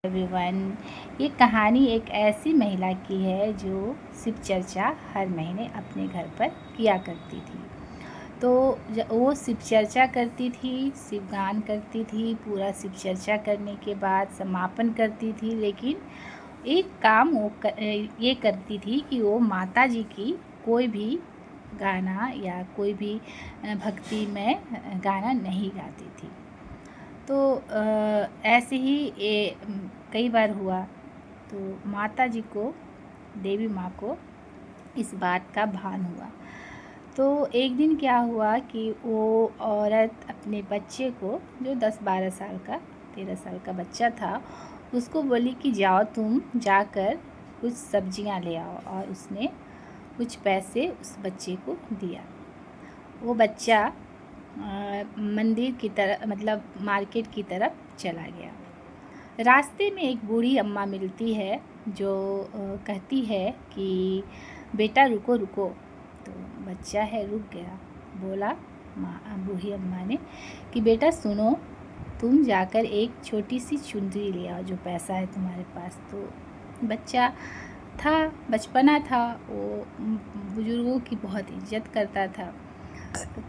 Everyone, ये कहानी एक ऐसी महिला की है जो शिव चर्चा हर महीने अपने घर पर किया करती थी। तो वो शिव चर्चा करती थी, शिव गान करती थी, पूरा शिव चर्चा करने के बाद समापन करती थी। लेकिन एक काम ये करती थी कि वो माता जी की कोई भी गाना या कोई भी भक्ति में गाना नहीं गाती थी। तो ऐसे ही कई बार हुआ। तो माता जी को, देवी माँ को इस बात का भान हुआ। तो एक दिन क्या हुआ कि वो औरत अपने बच्चे को, जो 10-12 साल का, 13 साल का बच्चा था, उसको बोली कि जाओ तुम जाकर कुछ सब्जियां ले आओ। और उसने कुछ पैसे उस बच्चे को दिया। वो बच्चा मंदिर की तरफ, मतलब मार्केट की तरफ चला गया। रास्ते में एक बूढ़ी अम्मा मिलती है जो कहती है कि बेटा रुको रुको। तो बच्चा है, रुक गया। बोला बूढ़ी अम्मा ने कि बेटा सुनो, तुम जाकर एक छोटी सी चुनरी ले आओ, जो पैसा है तुम्हारे पास। तो बच्चा था, बचपना था, वो बुजुर्गों की बहुत इज्जत करता था।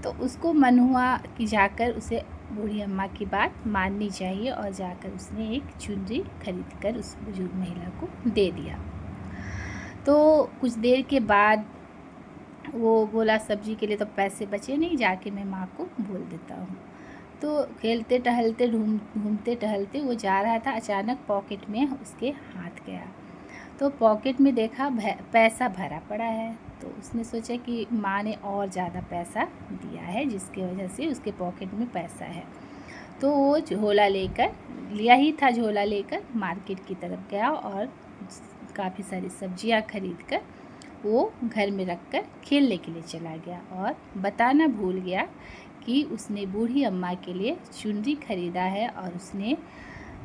तो उसको मन हुआ कि जाकर उसे बूढ़ी अम्मा की बात माननी चाहिए, और जाकर उसने एक चुनरी खरीद कर उस बुजुर्ग महिला को दे दिया। तो कुछ देर के बाद वो बोला सब्जी के लिए तो पैसे बचे नहीं, जाके मैं माँ को बोल देता हूँ। तो खेलते टहलते घूमते टहलते वो जा रहा था, अचानक पॉकेट में उसके हाथ गया। तो पॉकेट में देखा पैसा भरा पड़ा है। तो उसने सोचा कि माँ ने और ज़्यादा पैसा दिया है, जिसकी वजह से उसके पॉकेट में पैसा है। तो वो झोला लेकर, लिया ही था, झोला लेकर मार्केट की तरफ गया और काफ़ी सारी सब्जियां खरीद कर वो घर में रखकर खेलने के लिए चला गया। और बताना भूल गया कि उसने बूढ़ी अम्मा के लिए चुनरी खरीदा है, और उसने,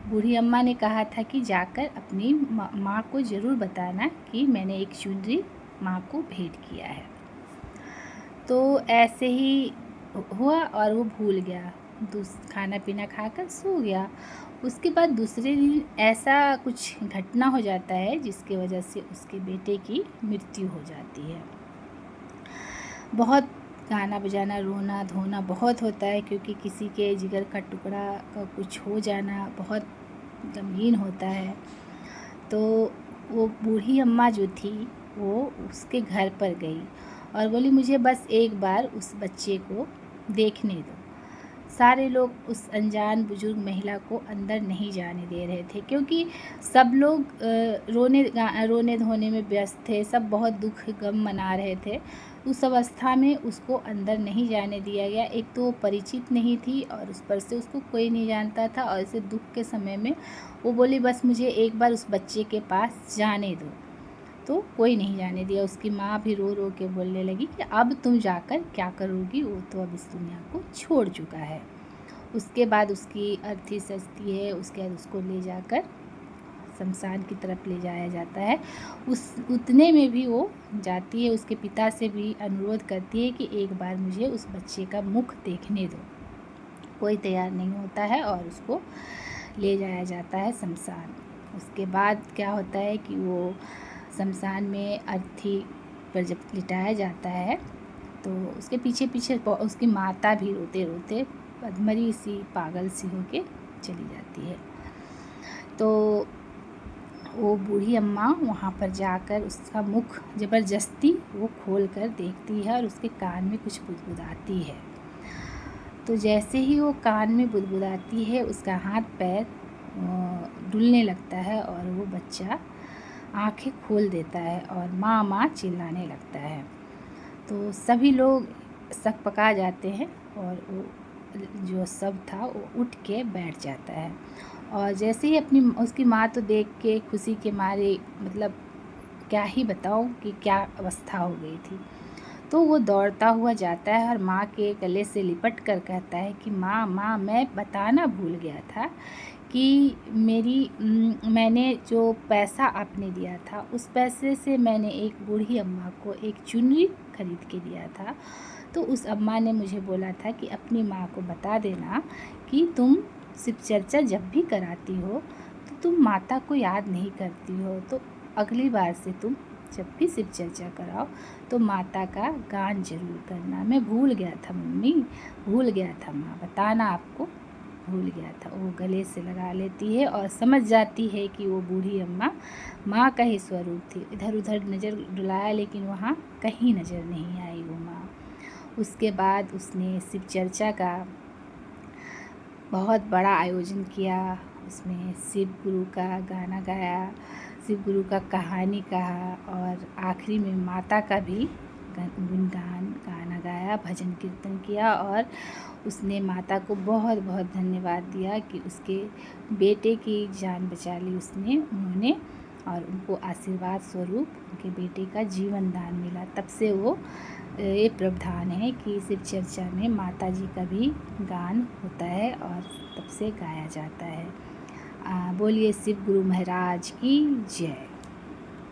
बूढ़ी अम्मा ने कहा था कि जाकर अपनी माँ को ज़रूर बताना कि मैंने एक चुनरी माँ को भेंट किया है। तो ऐसे ही हुआ और वो भूल गया, खाना पीना खाकर सो गया। उसके बाद दूसरे दिन ऐसा कुछ घटना हो जाता है जिसकी वजह से उसके बेटे की मृत्यु हो जाती है। बहुत गाना बजाना, रोना धोना बहुत होता है, क्योंकि किसी के जिगर का टुकड़ा का कुछ हो जाना बहुत गमगीन होता है। तो वो बूढ़ी अम्मा जो थी वो उसके घर पर गई और बोली मुझे बस एक बार उस बच्चे को देखने दो। सारे लोग उस अनजान बुजुर्ग महिला को अंदर नहीं जाने दे रहे थे, क्योंकि सब लोग रोने धोने में व्यस्त थे, सब बहुत दुख गम मना रहे थे। उस अवस्था में उसको अंदर नहीं जाने दिया गया। एक तो वो परिचित नहीं थी और उस पर से उसको कोई नहीं जानता था, और इसे दुख के समय में वो बोली बस मुझे एक बार उस बच्चे के पास जाने दो। तो कोई नहीं जाने दिया। उसकी माँ भी रो रो के बोलने लगी कि अब तुम जाकर क्या करोगी, वो तो अब इस दुनिया को छोड़ चुका है। उसके बाद उसकी अर्थी सजती है, उसके बाद उसको ले जाकर शमशान की तरफ ले जाया जाता है। उतने में भी वो जाती है, उसके पिता से भी अनुरोध करती है कि एक बार मुझे उस बच्चे का मुख देखने दो। कोई तैयार नहीं होता है और उसको ले जाया जाता है शमशान। उसके बाद क्या होता है कि वो शमशान में अर्थी पर जब लिटाया जाता है तो उसके पीछे पीछे उसकी माता भी रोते रोते अधमरी सी, पागल सी होके चली जाती है। तो वो बूढ़ी अम्मा वहाँ पर जाकर उसका मुख ज़बरदस्ती वो खोल कर देखती है और उसके कान में कुछ बुदबुदाती है। तो जैसे ही वो कान में बुदबुदाती है, उसका हाथ पैर डुलने लगता है और वो बच्चा आंखें खोल देता है और माँ माँ चिल्लाने लगता है। तो सभी लोग सकपका जाते हैं और वो जो सब था वो उठ के बैठ जाता है। और जैसे ही उसकी माँ तो देख के खुशी के मारे, मतलब क्या ही बताऊँ कि क्या अवस्था हो गई थी। तो वो दौड़ता हुआ जाता है और माँ के गले से लिपट कर कहता है कि माँ माँ, मैं बताना भूल गया था कि मैंने जो पैसा आपने दिया था, उस पैसे से मैंने एक बूढ़ी अम्मा को एक चुनरी खरीद के दिया था। तो उस अम्मा ने मुझे बोला था कि अपनी माँ को बता देना कि तुम शिव चर्चा जब भी कराती हो तो तुम माता को याद नहीं करती हो तो अगली बार से तुम जब भी शिव चर्चा कराओ तो माता का गान जरूर करना। मैं भूल गया था मम्मी, भूल गया था माँ, बताना आपको भूल गया था। वो गले से लगा लेती है और समझ जाती है कि वो बूढ़ी अम्मा माँ का ही स्वरूप थी। इधर उधर नज़र डुलाया लेकिन वहाँ कहीं नज़र नहीं आई वो माँ। उसके बाद उसने शिव चर्चा का बहुत बड़ा आयोजन किया। उसमें शिव गुरु का गाना गाया, शिव गुरु का कहानी कहा और आखिरी में माता का भी गुणगान गाना गाया, भजन कीर्तन किया और उसने माता को बहुत बहुत धन्यवाद दिया कि उसके बेटे की जान बचा ली उन्होंने और उनको आशीर्वाद स्वरूप उनके बेटे का जीवन दान मिला। तब से वो ये प्रावधान है कि शिव चर्चा में माता जी का भी गान होता है और तब से गाया जाता है। बोलिए शिव गुरु महाराज की जय।